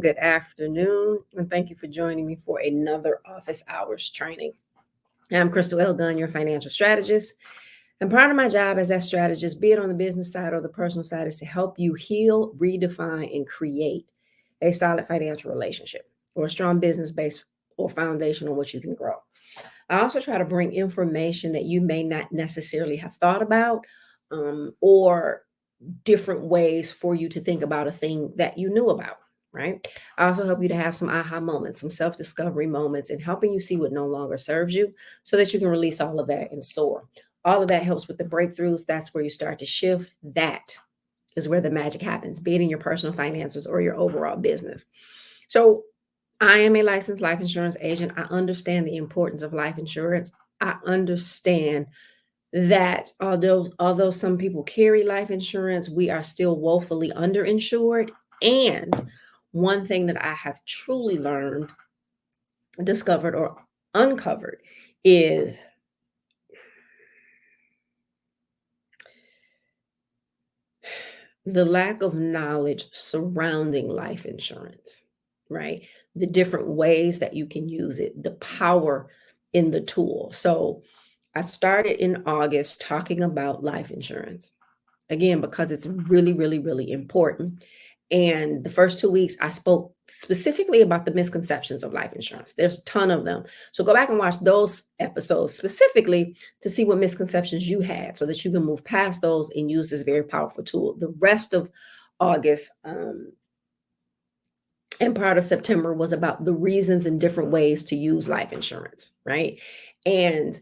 Good afternoon, and thank you for joining me for another office hours training. I'm Crystal L. Gunn, your financial strategist, and part of my job as that strategist, be it on the business side or the personal side, is to help you heal, redefine, and create a solid financial relationship or a strong business base or foundation on which you can grow. I also try to bring information that you may not necessarily have thought about or different ways for you to think about a thing that you knew about, right? I also help you to have some aha moments, some self-discovery moments, and helping you see what no longer serves you so that you can release all of that and soar. All of that helps with the breakthroughs. That's where you start to shift. That is where the magic happens, be it in your personal finances or your overall business. So I am a licensed life insurance agent. I understand the importance of life insurance. I understand that although some people carry life insurance, we are still woefully underinsured. And one thing that I have truly learned, discovered, or uncovered is the lack of knowledge surrounding life insurance, right? The different ways that you can use it, the power in the tool. So I started in August talking about life insurance, again, because it's really, really, really important. And the first 2 weeks, I spoke specifically about the misconceptions of life insurance. There's a ton of them. So go back and watch those episodes specifically to see what misconceptions you had so that you can move past those and use this very powerful tool. The rest of August and part of September was about the reasons and different ways to use life insurance, right? And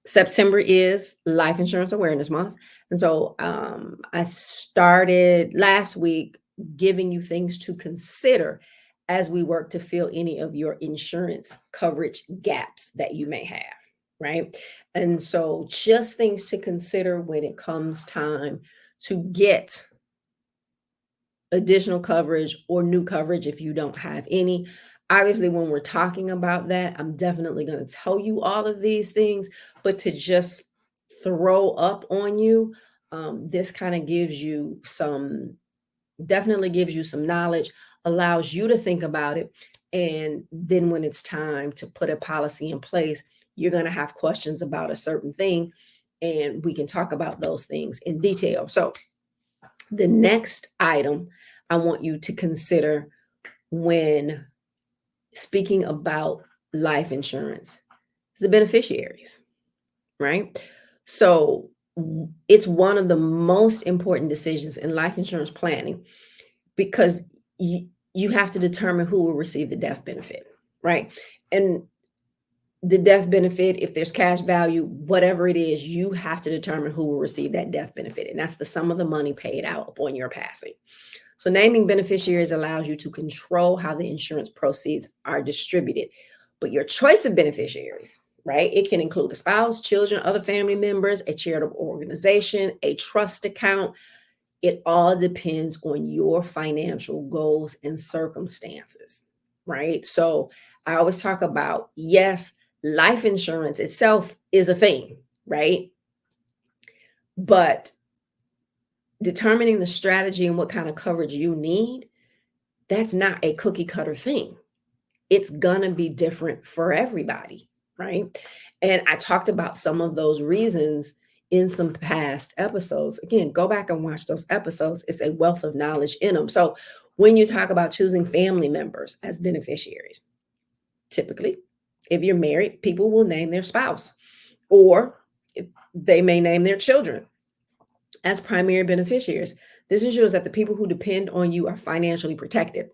September is Life Insurance Awareness Month. And so I started last week giving you things to consider as we work to fill any of your insurance coverage gaps that you may have, right? And so just things to consider when it comes time to get additional coverage or new coverage if you don't have any. Obviously, when we're talking about that, I'm definitely going to tell you all of these things, but to just throw up on you, this kind of definitely gives you some knowledge, allows you to think about it. And then when it's time to put a policy in place, you're going to have questions about a certain thing, and we can talk about those things in detail. So the next item I want you to consider when speaking about life insurance is the beneficiaries, right? So it's one of the most important decisions in life insurance planning because you have to determine who will receive the death benefit, right? And the death benefit, if there's cash value, whatever it is, you have to determine who will receive that death benefit. And that's the sum of the money paid out upon your passing. So naming beneficiaries allows you to control how the insurance proceeds are distributed. But your choice of beneficiaries, right? It can include a spouse, children, other family members, a charitable organization, a trust account. It all depends on your financial goals and circumstances, right? So I always talk about, yes, life insurance itself is a thing, right? But determining the strategy and what kind of coverage you need, that's not a cookie cutter thing. It's gonna be different for everybody, right? And I talked about some of those reasons in some past episodes. Again, go back and watch those episodes. It's a wealth of knowledge in them. So when you talk about choosing family members as beneficiaries, typically, if you're married, people will name their spouse, or they may name their children as primary beneficiaries. This ensures that the people who depend on you are financially protected.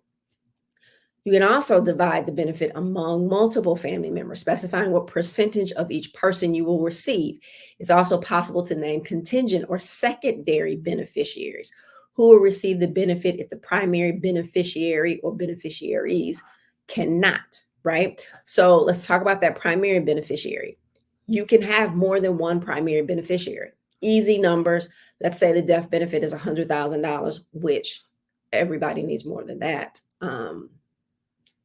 You can also divide the benefit among multiple family members, specifying what percentage of each person you will receive. It's also possible to name contingent or secondary beneficiaries who will receive the benefit if the primary beneficiary or beneficiaries cannot, right? So let's talk about that primary beneficiary. You can have more than one primary beneficiary. Easy numbers. Let's say the death benefit is $100,000, which everybody needs more than that.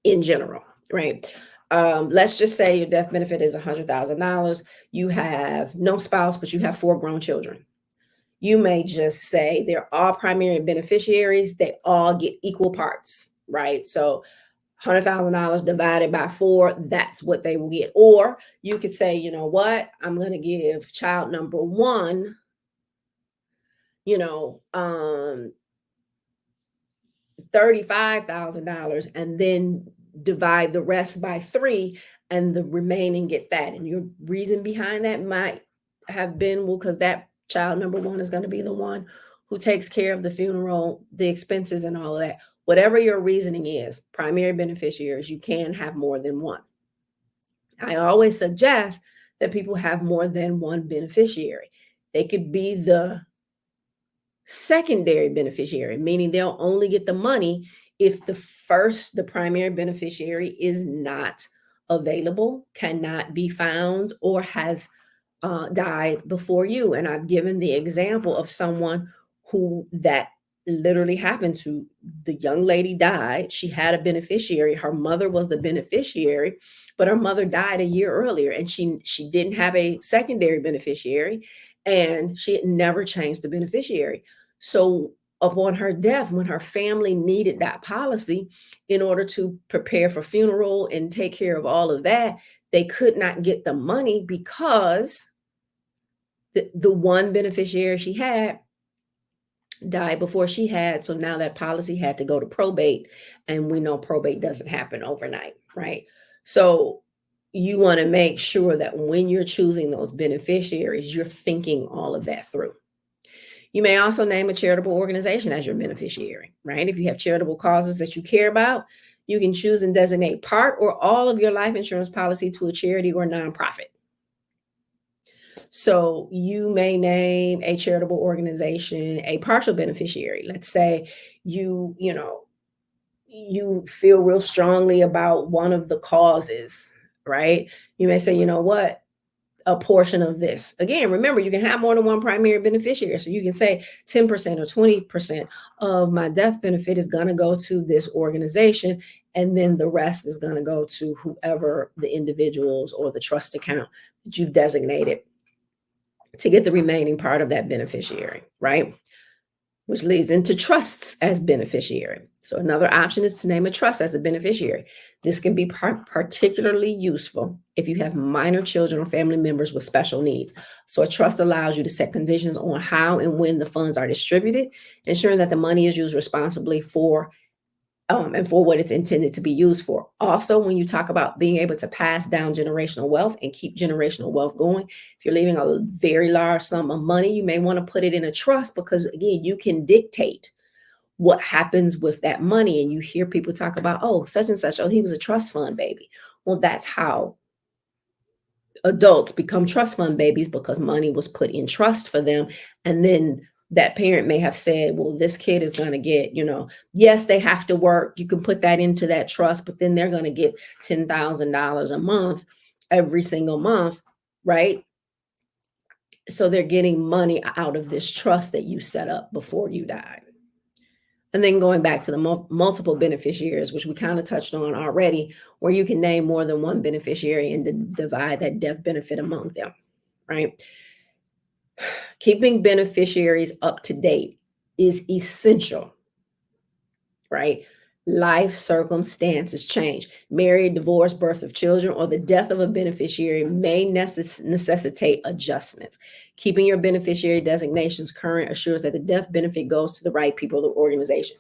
In general, right? Let's just say your death benefit is $100,000. You have no spouse, but you have 4 grown children. You may just say they're all primary beneficiaries. They all get equal parts, right? So $100,000 divided by 4, that's what they will get. Or you could say, you know what? I'm going to give child number 1, you know, $35,000 and then divide the rest by 3 and the remaining get that. And your reason behind that might have been, well, because that child number 1 is going to be the one who takes care of the funeral, the expenses, and all of that. Whatever your reasoning is, primary beneficiaries, you can have more than one. I always suggest that people have more than one beneficiary. They could be the secondary beneficiary, meaning they'll only get the money if the primary beneficiary is not available, cannot be found, or has died before you. And I've given the example of someone who that literally happened to. The young lady died. She had a beneficiary. Her mother was the beneficiary, but her mother died a year earlier, and she didn't have a secondary beneficiary, and she had never changed the beneficiary. So upon her death, when her family needed that policy in order to prepare for funeral and take care of all of that, they could not get the money because the one beneficiary she had died before she had. So now that policy had to go to probate. And we know probate doesn't happen overnight, right? So you want to make sure that when you're choosing those beneficiaries, you're thinking all of that through. You may also name a charitable organization as your beneficiary, right? If you have charitable causes that you care about, you can choose and designate part or all of your life insurance policy to a charity or nonprofit. So you may name a charitable organization a partial beneficiary. Let's say you feel real strongly about one of the causes, right? You may say, you know what, a portion of this. Again, remember, you can have more than one primary beneficiary. So you can say 10% or 20% of my death benefit is going to go to this organization, and then the rest is going to go to whoever the individuals or the trust account that you've designated to get the remaining part of that beneficiary, right? Which leads into trusts as beneficiary. So another option is to name a trust as a beneficiary. This can be particularly useful if you have minor children or family members with special needs. So a trust allows you to set conditions on how and when the funds are distributed, ensuring that the money is used responsibly and for what it's intended to be used for. Also, when you talk about being able to pass down generational wealth and keep generational wealth going, if you're leaving a very large sum of money, you may want to put it in a trust because, again, you can dictate what happens with that money. And you hear people talk about, oh, such and such, oh, he was a trust fund baby. Well, that's how adults become trust fund babies, because money was put in trust for them. And then that parent may have said, well, this kid is going to get, yes, they have to work. You can put that into that trust, but then they're going to get $10,000 a month every single month, right? So they're getting money out of this trust that you set up before you died. And then going back to the multiple beneficiaries, which we kind of touched on already, where you can name more than one beneficiary and divide that death benefit among them, right? Keeping beneficiaries up to date is essential, right? Life circumstances change. Marriage, divorce, birth of children, or the death of a beneficiary may necessitate adjustments. Keeping your beneficiary designations current assures that the death benefit goes to the right people or the organization.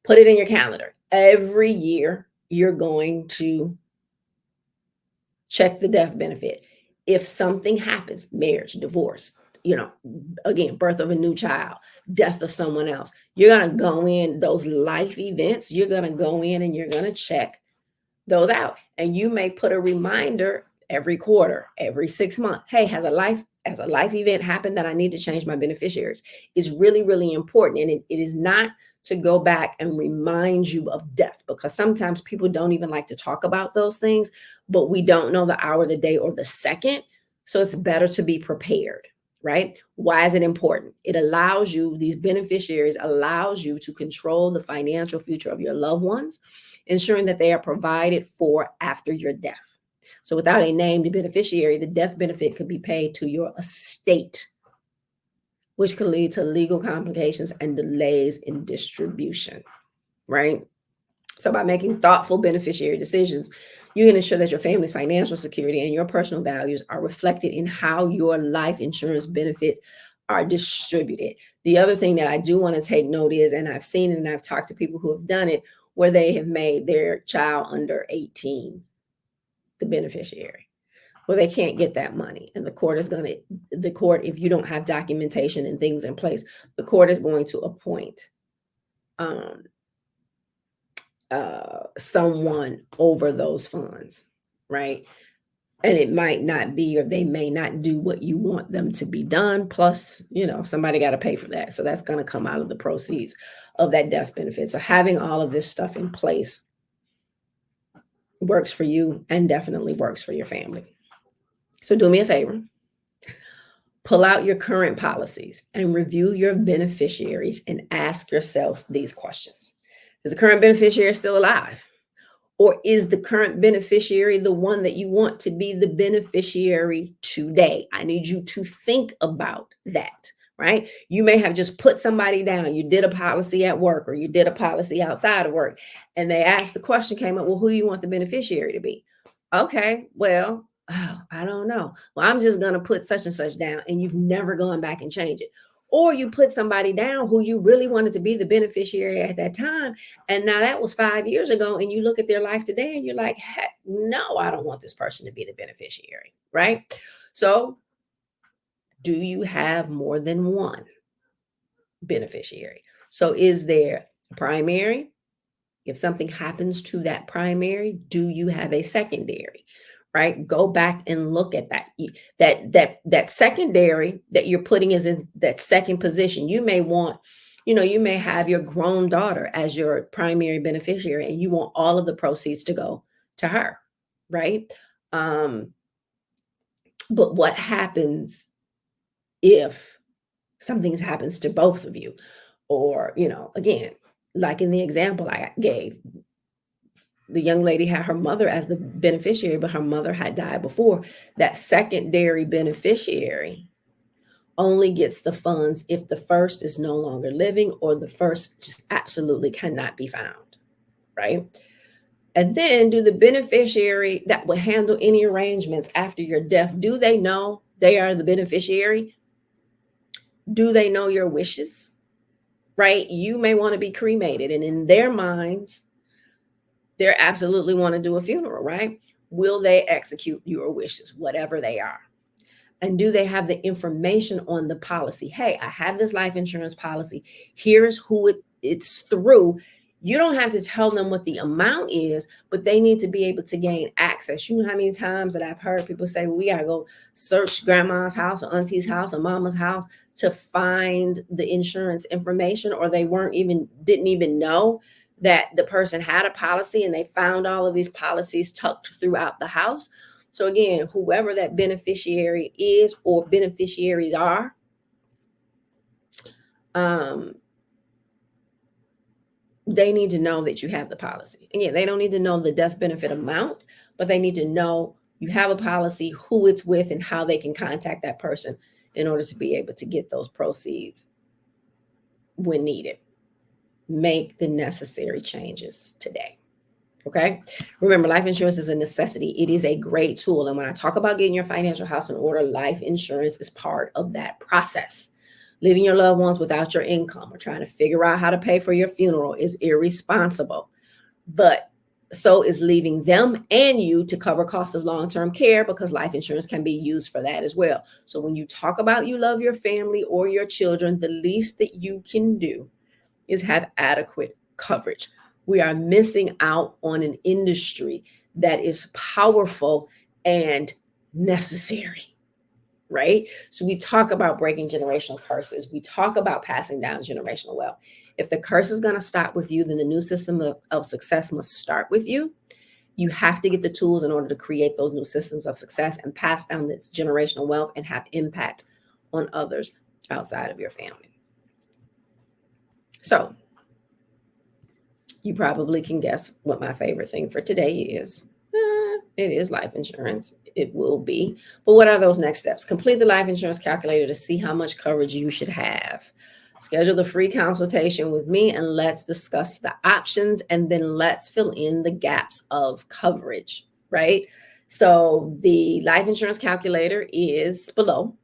Put it in your calendar. Every year, you're going to check the death benefit. If something happens, marriage, divorce, again, birth of a new child, death of someone else. You're going to go in those life events. You're going to go in and you're going to check those out. And you may put a reminder every quarter, every 6 months. Hey, has a life event happened that I need to change my beneficiaries? Is really, really important. And it is not to go back and remind you of death, because sometimes people don't even like to talk about those things, but we don't know the hour, the day, or the second. So it's better to be prepared, right? Why is it important? It allows you, these beneficiaries allows you to control the financial future of your loved ones, ensuring that they are provided for after your death. So without a named beneficiary, the death benefit could be paid to your estate, which can lead to legal complications and delays in distribution, right? So by making thoughtful beneficiary decisions, you can ensure that your family's financial security and your personal values are reflected in how your life insurance benefit are distributed. The other thing that I do want to take note is, and I've seen it and I've talked to people who have done it, where they have made their child under 18 the beneficiary. Well, they can't get that money. And the court, if you don't have documentation and things in place, the court is going to appoint someone over those funds, right? And it might not be, or they may not do what you want them to be done. Plus, somebody got to pay for that. So that's going to come out of the proceeds of that death benefit. So having all of this stuff in place works for you and definitely works for your family. So do me a favor, pull out your current policies and review your beneficiaries and ask yourself these questions. Is the current beneficiary still alive? Or is the current beneficiary the one that you want to be the beneficiary today? I need you to think about that, right? You may have just put somebody down. You did a policy at work or you did a policy outside of work, and they asked, the question came up, well, who do you want the beneficiary to be? Okay, well, I don't know. Well, I'm just going to put such and such down, and you've never gone back and changed it. Or you put somebody down who you really wanted to be the beneficiary at that time, and now that was 5 years ago, and you look at their life today and you're like, heck, no, I don't want this person to be the beneficiary, right? So do you have more than one beneficiary? So is there a primary? If something happens to that primary, do you have a secondary? Right? Go back and look at that secondary that you're putting is in that second position. You may want, you may have your grown daughter as your primary beneficiary, and you want all of the proceeds to go to her, right? But what happens if something happens to both of you? Or, again, like in the example I gave, the young lady had her mother as the beneficiary, but her mother had died before. That secondary beneficiary only gets the funds if the first is no longer living or the first just absolutely cannot be found, right? And then do the beneficiary that will handle any arrangements after your death, do they know they are the beneficiary? Do they know your wishes, right? You may want to be cremated, and in their minds, they absolutely want to do a funeral, right? Will they execute your wishes, whatever they are? And do they have the information on the policy? Hey, I have this life insurance policy. Here's who it's through. You don't have to tell them what the amount is, but they need to be able to gain access. You know how many times that I've heard people say, well, we got to go search grandma's house or auntie's house or mama's house to find the insurance information, or they didn't even know that the person had a policy, and they found all of these policies tucked throughout the house. So again, whoever that beneficiary is or beneficiaries are, they need to know that you have the policy. Again, they don't need to know the death benefit amount, but they need to know you have a policy, who it's with, and how they can contact that person in order to be able to get those proceeds when needed. Make the necessary changes today. Okay. Remember, life insurance is a necessity. It is a great tool. And when I talk about getting your financial house in order, life insurance is part of that process. Leaving your loved ones without your income or trying to figure out how to pay for your funeral is irresponsible. But so is leaving them and you to cover costs of long-term care, because life insurance can be used for that as well. So when you talk about you love your family or your children, the least that you can do is have adequate coverage. We are missing out on an industry that is powerful and necessary, right? So we talk about breaking generational curses. We talk about passing down generational wealth. If the curse is going to start with you, then the new system of success must start with you. You have to get the tools in order to create those new systems of success and pass down this generational wealth and have impact on others outside of your family. So you probably can guess what my favorite thing for today is. It is life insurance. It will be. But what are those next steps? Complete the life insurance calculator to see how much coverage you should have. Schedule the free consultation with me and let's discuss the options, and then let's fill in the gaps of coverage, right? So the life insurance calculator is below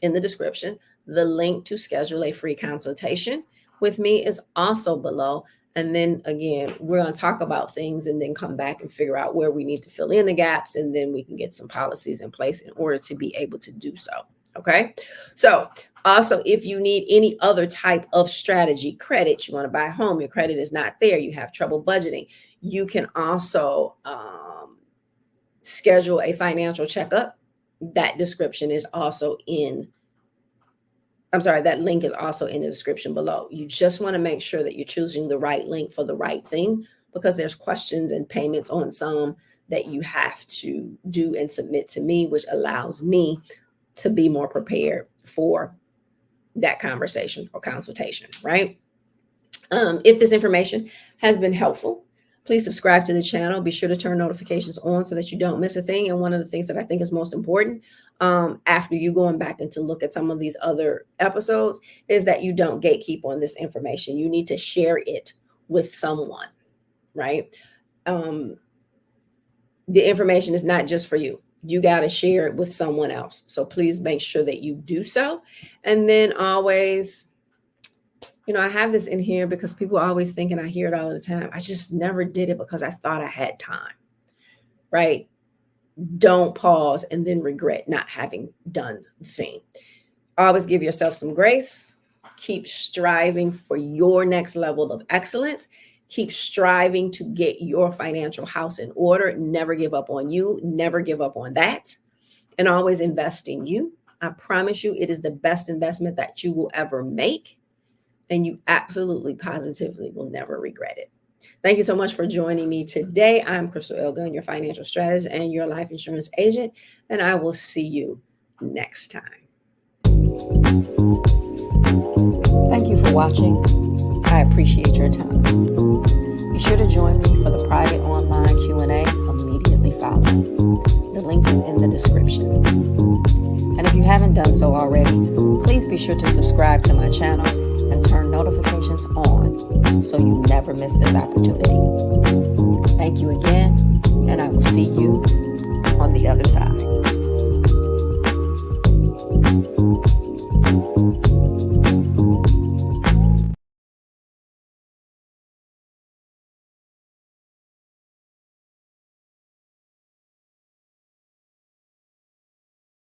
in the description. The link to schedule a free consultation with me is also below. And then again, we're going to talk about things and then come back and figure out where we need to fill in the gaps. And then we can get some policies in place in order to be able to do so. Okay. So also, if you need any other type of strategy, credit, you want to buy a home, your credit is not there, you have trouble budgeting, you can also schedule a financial checkup. That description is also in that link is also in the description below. You just want to make sure that you're choosing the right link for the right thing, because there's questions and payments on some that you have to do and submit to me, which allows me to be more prepared for that conversation or consultation, right? If this information has been helpful, please subscribe to the channel. Be sure to turn notifications on so that you don't miss a thing. And one of the things that I think is most important after you going back and to look at some of these other episodes is that you don't gatekeep on this information. You need to share it with someone, right? The information is not just for you. You got to share it with someone else. So please make sure that you do so. And then always, I have this in here because people are always thinking, I hear it all the time, I just never did it because I thought I had time, right? Don't pause and then regret not having done the thing. Always give yourself some grace. Keep striving for your next level of excellence. Keep striving to get your financial house in order. Never give up on you. Never give up on that. And always invest in you. I promise you, it is the best investment that you will ever make. And you absolutely, positively will never regret it. Thank you so much for joining me today. I'm Crystal Elgun, your financial strategist and your life insurance agent. And I will see you next time. Thank you for watching. I appreciate your time. Be sure to join me for the private online Q&A immediately following. The link is in the description. And if you haven't done so already, please be sure to subscribe to my channel and turn notifications on so you never miss this opportunity. Thank you again, and I will see you on the other side.